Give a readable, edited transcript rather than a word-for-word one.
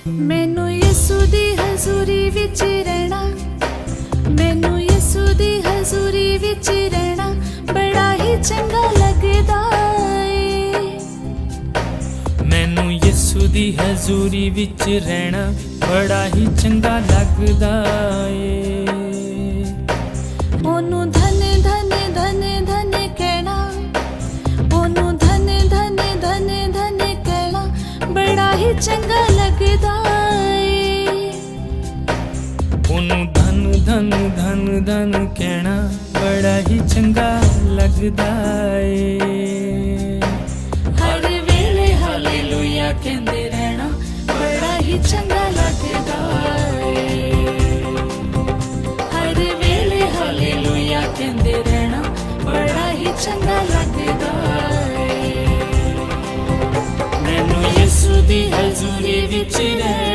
मैनू यसू दी हजूरी विच रहना, मैनू यसू दी हजूरी विच रहना बड़ा ही चंगा लगदा ए। मैनू यसू दी हजूरी विच रहना बड़ा ही चंगा लगदा ए। ओनू धन धन धन धन कहना, ओनू धन धन धन धन कहना बड़ा ही चंगा लगदा ए। ओनू धन धन धन धन कहना बड़ा ही चंगा लगदा ए। हर वेले हालेलुया कहंदे रहना बड़ा ही चंगा लगदा ए। हर वेले हालेलुया कहंदे रहना बड़ा ही चंगा लगदा ए। मैनू यसू दी हजूरी विच रहना